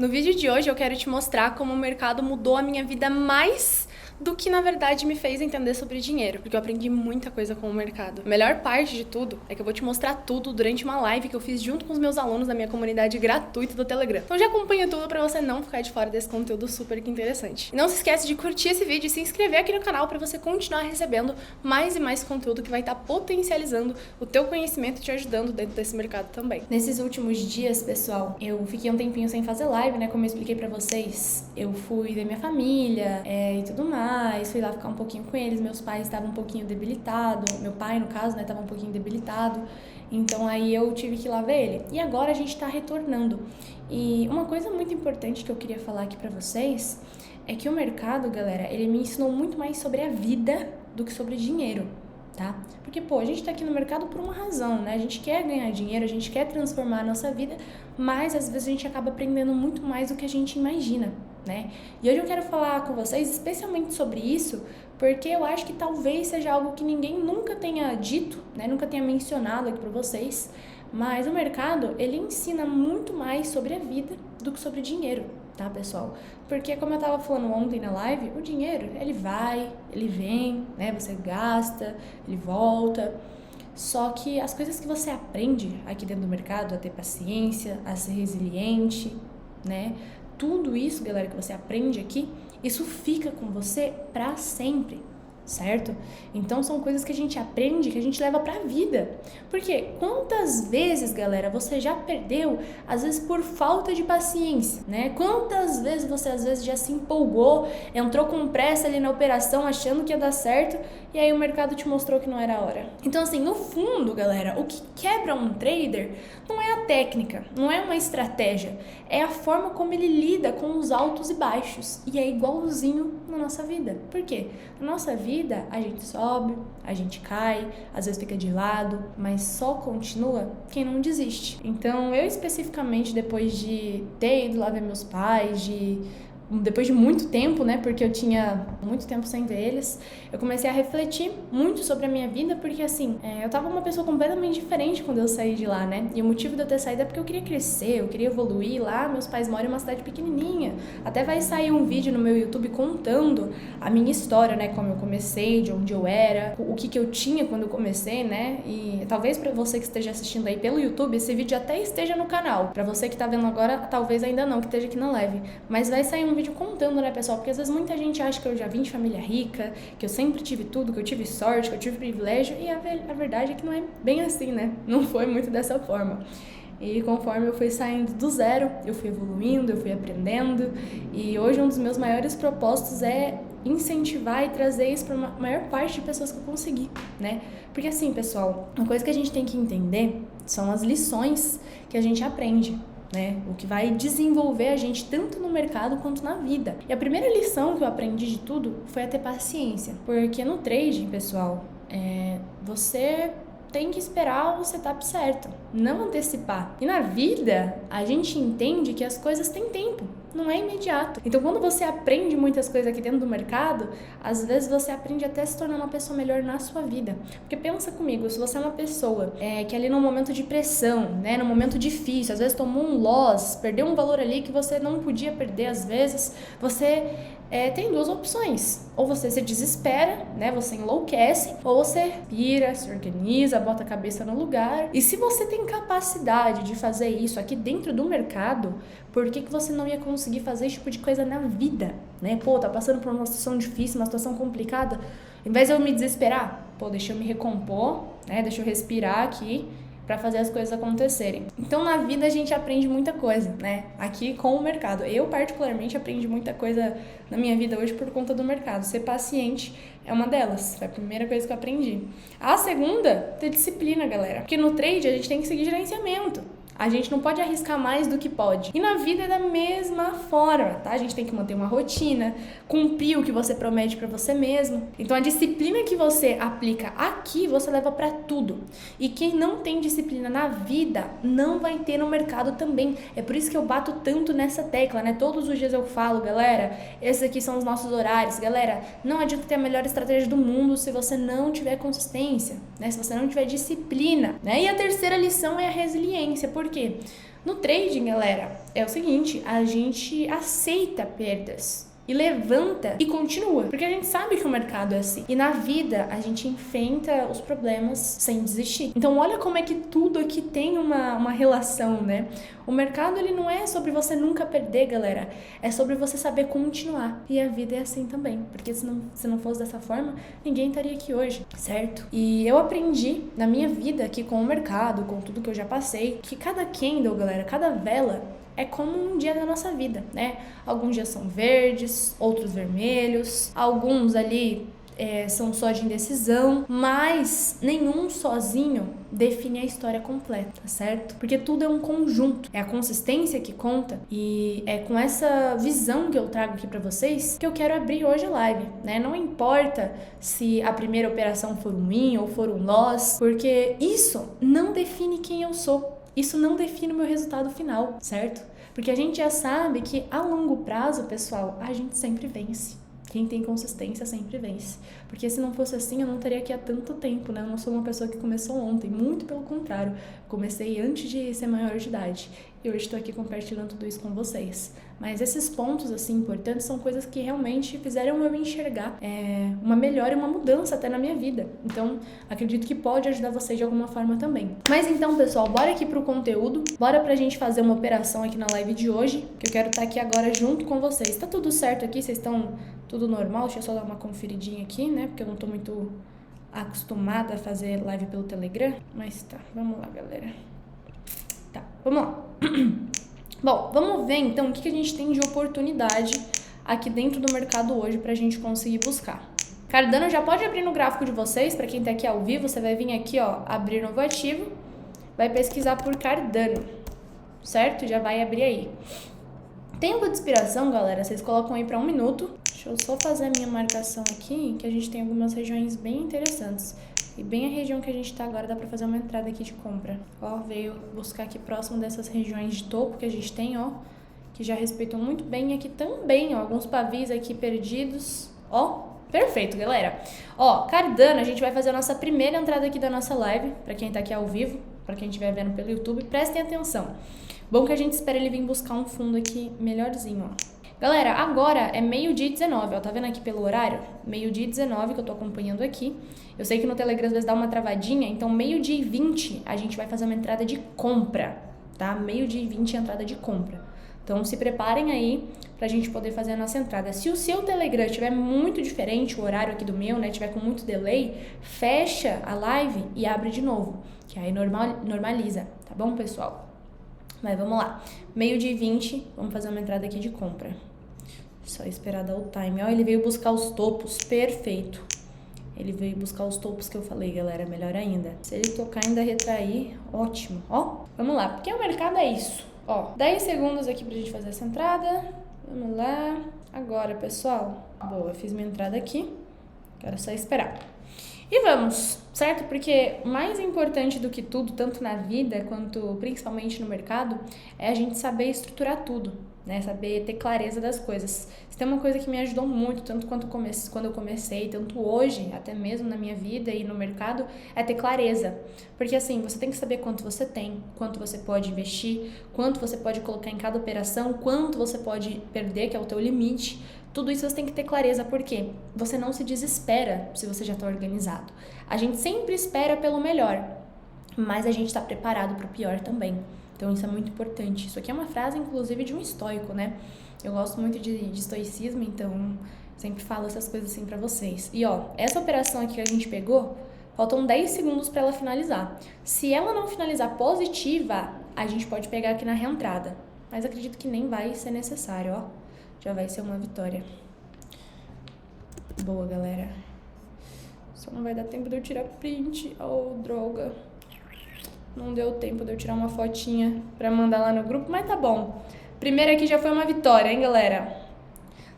No vídeo de hoje eu quero te mostrar como o mercado mudou a minha vida mais do que na verdade me fez entender sobre dinheiro, porque eu aprendi muita coisa com o mercado. A melhor parte de tudo é que eu vou te mostrar tudo durante uma live que eu fiz junto com os meus alunos da minha comunidade gratuita do Telegram. Então já acompanha tudo pra você não ficar de fora desse conteúdo super interessante. E não se esquece de curtir esse vídeo e se inscrever aqui no canal pra você continuar recebendo mais e mais conteúdo que vai estar potencializando o teu conhecimento e te ajudando dentro desse mercado também. Nesses últimos dias, pessoal, eu fiquei um tempinho sem fazer live, né? Como eu expliquei pra vocês, eu fui ver minha família e tudo mais. Fui lá ficar um pouquinho com eles, meus pais estavam um pouquinho debilitados, meu pai, no caso, né, estava um pouquinho debilitado, então aí eu tive que ir lá ver ele. E agora a gente tá retornando. E uma coisa muito importante que eu queria falar aqui pra vocês é que o mercado, galera, ele me ensinou muito mais sobre a vida do que sobre dinheiro, tá? Porque, a gente tá aqui no mercado por uma razão, né? A gente quer ganhar dinheiro, a gente quer transformar a nossa vida, mas às vezes a gente acaba aprendendo muito mais do que a gente imagina, né? E hoje eu quero falar com vocês especialmente sobre isso, porque eu acho que talvez seja algo que ninguém nunca tenha dito, né? Nunca tenha mencionado aqui pra vocês, mas o mercado, ele ensina muito mais sobre a vida do que sobre dinheiro, tá, pessoal? Porque, como eu tava falando ontem na live, o dinheiro, ele vai, ele vem, né? Você gasta, ele volta. Só que as coisas que você aprende aqui dentro do mercado, a ter paciência, a ser resiliente, né? Tudo isso, galera, que você aprende aqui, isso fica com você pra sempre, certo? Então são coisas que a gente aprende, que a gente leva pra vida. Porque quantas vezes, galera, você já perdeu, às vezes por falta de paciência, né? Quantas vezes você às vezes já se empolgou, entrou com pressa ali na operação achando que ia dar certo e aí o mercado te mostrou que não era a hora. Então assim, no fundo, galera, o que quebra um trader não é a técnica, não é uma estratégia, é a forma como ele lida com os altos e baixos. E é igualzinho na nossa vida. Por quê? Na nossa vida, a gente sobe, a gente cai, às vezes fica de lado, mas só continua quem não desiste. Então, eu especificamente, depois de ter ido lá ver meus pais, depois de muito tempo, né, porque eu tinha muito tempo sem ver eles, eu comecei a refletir muito sobre a minha vida, porque assim, eu tava uma pessoa completamente diferente quando eu saí de lá, né, e o motivo de eu ter saído é porque eu queria crescer, eu queria evoluir. Lá meus pais moram em uma cidade pequenininha, até vai sair um vídeo no meu YouTube contando a minha história, né, como eu comecei, de onde eu era, o que eu tinha quando eu comecei, né, e talvez pra você que esteja assistindo aí pelo YouTube, esse vídeo até esteja no canal, pra você que tá vendo agora, talvez ainda não, que esteja aqui na live, mas vai sair um vídeo contando, né, pessoal? Porque às vezes muita gente acha que eu já vim de família rica, que eu sempre tive tudo, que eu tive sorte, que eu tive privilégio, e a verdade é que não é bem assim, né? Não foi muito dessa forma. E conforme eu fui saindo do zero, eu fui evoluindo, eu fui aprendendo, e hoje um dos meus maiores propósitos é incentivar e trazer isso para a maior parte de pessoas que eu conseguir, né? Porque assim, pessoal, uma coisa que a gente tem que entender são as lições que a gente aprende, né? O que vai desenvolver a gente tanto no mercado quanto na vida. E a primeira lição que eu aprendi de tudo foi a ter paciência. Porque no trading, pessoal, você tem que esperar o setup certo, não antecipar. E na vida, a gente entende que as coisas têm tempo, não é imediato. Então, quando você aprende muitas coisas aqui dentro do mercado, às vezes você aprende até a se tornar uma pessoa melhor na sua vida. Porque pensa comigo, se você é uma pessoa que ali num momento de pressão, né, num momento difícil, às vezes tomou um loss, perdeu um valor ali que você não podia perder, às vezes, você tem duas opções. Ou você se desespera, né? Você enlouquece, ou você pira, se organiza, bota a cabeça no lugar. E se você tem capacidade de fazer isso aqui dentro do mercado, por que você não ia conseguir fazer esse tipo de coisa na vida, né? Tá passando por uma situação difícil, uma situação complicada. Ao invés de eu me desesperar, deixa eu me recompor, né? Deixa eu respirar aqui para fazer as coisas acontecerem. Então, na vida, a gente aprende muita coisa, né? Aqui com o mercado. Eu, particularmente, aprendi muita coisa na minha vida hoje por conta do mercado. Ser paciente é uma delas. Foi a primeira coisa que eu aprendi. A segunda, ter disciplina, galera. Porque no trade, a gente tem que seguir gerenciamento. A gente não pode arriscar mais do que pode. E na vida é da mesma forma, tá? A gente tem que manter uma rotina, cumprir o que você promete pra você mesmo. Então a disciplina que você aplica aqui, você leva pra tudo. E quem não tem disciplina na vida, não vai ter no mercado também. É por isso que eu bato tanto nessa tecla, né? Todos os dias eu falo, galera, esses aqui são os nossos horários. Galera, não adianta ter a melhor estratégia do mundo se você não tiver consistência, né? Se você não tiver disciplina, né? E a terceira lição é a resiliência. Por Por quê? No trading, galera, é o seguinte, a gente aceita perdas e levanta e continua, porque a gente sabe que o mercado é assim. E na vida, a gente enfrenta os problemas sem desistir. Então, olha como é que tudo aqui tem uma relação, né? O mercado, ele não é sobre você nunca perder, galera. É sobre você saber continuar. E a vida é assim também, porque se não fosse dessa forma, ninguém estaria aqui hoje, certo? E eu aprendi na minha vida aqui com o mercado, com tudo que eu já passei, que cada candle, galera, cada vela é como um dia da nossa vida, né? Alguns dias são verdes, outros vermelhos, alguns ali são só de indecisão, mas nenhum sozinho define a história completa, certo? Porque tudo é um conjunto, é a consistência que conta, e é com essa visão que eu trago aqui pra vocês que eu quero abrir hoje a live, né? Não importa se a primeira operação for um win ou for um loss, porque isso não define quem eu sou. Isso não define o meu resultado final, certo? Porque a gente já sabe que a longo prazo, pessoal, a gente sempre vence. Quem tem consistência sempre vence. Porque se não fosse assim, eu não estaria aqui há tanto tempo, né? Eu não sou uma pessoa que começou ontem, muito pelo contrário. Comecei antes de ser maior de idade. E hoje estou aqui compartilhando tudo isso com vocês. Mas esses pontos, assim, importantes são coisas que realmente fizeram eu enxergar uma melhora e uma mudança até na minha vida. Então, acredito que pode ajudar vocês de alguma forma também. Mas então, pessoal, bora aqui pro conteúdo. Bora pra gente fazer uma operação aqui na live de hoje, que eu quero estar aqui agora junto com vocês. Tá tudo certo aqui? Vocês estão tudo normal? Deixa eu só dar uma conferidinha aqui, né? Porque eu não tô muito acostumada a fazer live pelo Telegram. Mas tá, vamos lá, galera. Tá, vamos lá. Bom, vamos ver então o que a gente tem de oportunidade aqui dentro do mercado hoje pra gente conseguir buscar. Cardano já pode abrir no gráfico de vocês, pra quem tá aqui ao vivo, você vai vir aqui, ó, abrir novo ativo, vai pesquisar por Cardano, certo? Já vai abrir aí. Tempo de expiração, galera, vocês colocam aí pra 1 minuto. Deixa eu só fazer a minha marcação aqui, que a gente tem algumas regiões bem interessantes. E bem a região que a gente tá agora, dá pra fazer uma entrada aqui de compra. Ó, veio buscar aqui próximo dessas regiões de topo que a gente tem, ó, que já respeitam muito bem. Aqui também, ó, alguns pavis aqui perdidos. Ó, perfeito, galera. Ó, Cardano, a gente vai fazer a nossa primeira entrada aqui da nossa live, pra quem tá aqui ao vivo, pra quem estiver vendo pelo YouTube, prestem atenção. Bom que a gente espera ele vir buscar um fundo aqui melhorzinho, ó. Galera, agora é 12h19, ó, tá vendo aqui pelo horário? 12h19 que eu tô acompanhando aqui. Eu sei que no Telegram às vezes dá uma travadinha, então 12h20 a gente vai fazer uma entrada de compra, tá? 12h20 entrada de compra. Então se preparem aí pra gente poder fazer a nossa entrada. Se o seu Telegram estiver muito diferente, o horário aqui do meu, né, tiver com muito delay, fecha a live e abre de novo, que aí normaliza, tá bom, pessoal? Mas vamos lá, 12h20, vamos fazer uma entrada aqui de compra. Só esperar dar o time. Ó, ele veio buscar os topos, perfeito. Ele veio buscar os topos que eu falei, galera, melhor ainda. Se ele tocar ainda retrair, ótimo. Ó, vamos lá, porque o mercado é isso. Ó, 10 segundos aqui pra gente fazer essa entrada. Vamos lá. Agora, pessoal. Boa, eu fiz minha entrada aqui. Agora é só esperar. E vamos, certo? Porque mais importante do que tudo, tanto na vida quanto principalmente no mercado, é a gente saber estruturar tudo, né? Saber ter clareza das coisas. Isso tem uma coisa que me ajudou muito, tanto quando eu comecei, tanto hoje, até mesmo na minha vida e no mercado, é ter clareza. Porque assim, você tem que saber quanto você tem, quanto você pode investir, quanto você pode colocar em cada operação, quanto você pode perder, que é o teu limite. Tudo isso você tem que ter clareza, porque você não se desespera se você já está organizado. A gente sempre espera pelo melhor, mas a gente está preparado para o pior também. Então isso é muito importante. Isso aqui é uma frase, inclusive, de um estoico, né? Eu gosto muito de estoicismo, então sempre falo essas coisas assim para vocês. E ó, essa operação aqui que a gente pegou, faltam 10 segundos para ela finalizar. Se ela não finalizar positiva, a gente pode pegar aqui na reentrada. Mas acredito que nem vai ser necessário, ó. Já vai ser uma vitória. Boa, galera. Só não vai dar tempo de eu tirar print. Oh, droga. Não deu tempo de eu tirar uma fotinha pra mandar lá no grupo, mas tá bom. Primeiro aqui já foi uma vitória, hein, galera?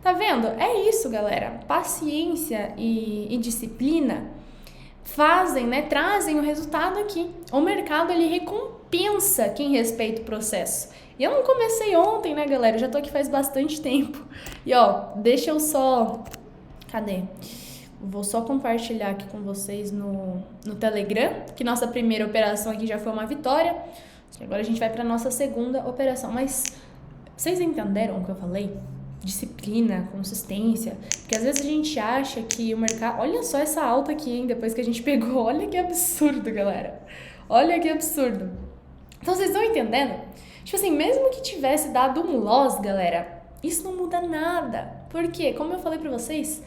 Tá vendo? É isso, galera. Paciência e disciplina fazem, né? Trazem o resultado aqui. O mercado, ele recompensa quem respeita o processo. E eu não comecei ontem, né, galera? Eu já tô aqui faz bastante tempo. E, ó, deixa eu só... Cadê? Vou só compartilhar aqui com vocês no Telegram, que nossa primeira operação aqui já foi uma vitória. E agora a gente vai para nossa segunda operação. Mas vocês entenderam o que eu falei? Disciplina, consistência. Porque às vezes a gente acha que o mercado... Olha só essa alta aqui, hein? Depois que a gente pegou. Olha que absurdo, galera. Olha que absurdo. Então vocês estão entendendo? Tipo assim, mesmo que tivesse dado um loss, galera, isso não muda nada. Por quê? Como eu falei pra vocês,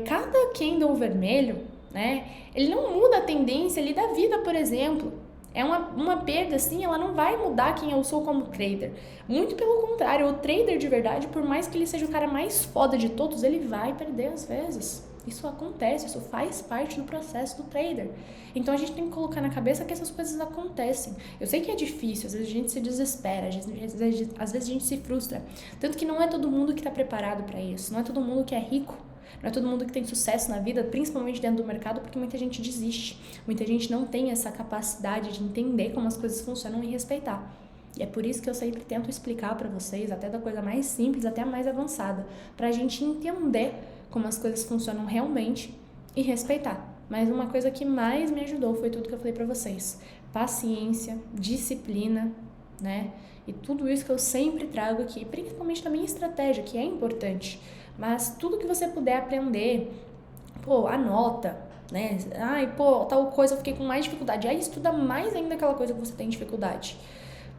cada candle vermelho, né? Ele não muda a tendência ali da vida, por exemplo. É uma perda, assim, ela não vai mudar quem eu sou como trader. Muito pelo contrário, o trader de verdade, por mais que ele seja o cara mais foda de todos, ele vai perder às vezes. Isso acontece, isso faz parte do processo do trader. Então a gente tem que colocar na cabeça que essas coisas acontecem. Eu sei que é difícil, às vezes a gente se desespera, às vezes a gente se frustra. Tanto que não é todo mundo que está preparado para isso, não é todo mundo que é rico. Não é todo mundo que tem sucesso na vida, principalmente dentro do mercado, porque muita gente desiste. Muita gente não tem essa capacidade de entender como as coisas funcionam e respeitar. E é por isso que eu sempre tento explicar para vocês, até da coisa mais simples até a mais avançada, pra gente entender como as coisas funcionam realmente e respeitar. Mas uma coisa que mais me ajudou foi tudo que eu falei pra vocês. Paciência, disciplina, né? E tudo isso que eu sempre trago aqui, principalmente da minha estratégia, que é importante. Mas tudo que você puder aprender, anota, né? Ai, tal coisa eu fiquei com mais dificuldade. Aí estuda mais ainda aquela coisa que você tem dificuldade.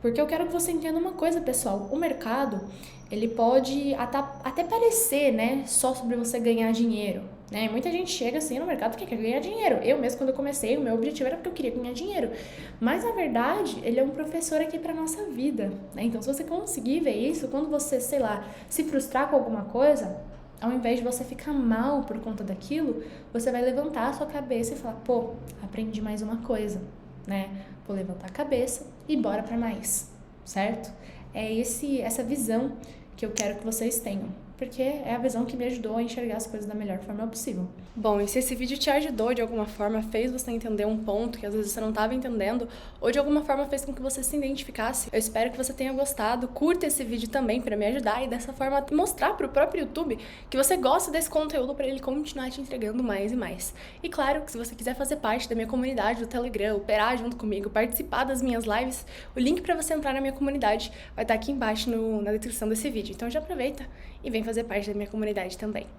Porque eu quero que você entenda uma coisa, pessoal. O mercado, ele pode até parecer, né, só sobre você ganhar dinheiro, né? Muita gente chega assim no mercado que quer ganhar dinheiro. Eu mesmo, quando eu comecei, o meu objetivo era porque eu queria ganhar dinheiro. Mas, na verdade, ele é um professor aqui pra nossa vida, né? Então, se você conseguir ver isso, quando você, sei lá, se frustrar com alguma coisa, ao invés de você ficar mal por conta daquilo, você vai levantar a sua cabeça e falar, aprendi mais uma coisa, né? Vou levantar a cabeça e bora pra mais, certo? É essa visão que eu quero que vocês tenham, porque é a visão que me ajudou a enxergar as coisas da melhor forma possível. Bom, e se esse vídeo te ajudou de alguma forma, fez você entender um ponto que às vezes você não estava entendendo, ou de alguma forma fez com que você se identificasse, eu espero que você tenha gostado. Curta esse vídeo também para me ajudar e dessa forma mostrar para o próprio YouTube que você gosta desse conteúdo para ele continuar te entregando mais e mais. E claro, que se você quiser fazer parte da minha comunidade do Telegram, operar junto comigo, participar das minhas lives, o link para você entrar na minha comunidade vai estar aqui embaixo na descrição desse vídeo. Então já aproveita e vem fazer parte da minha comunidade também.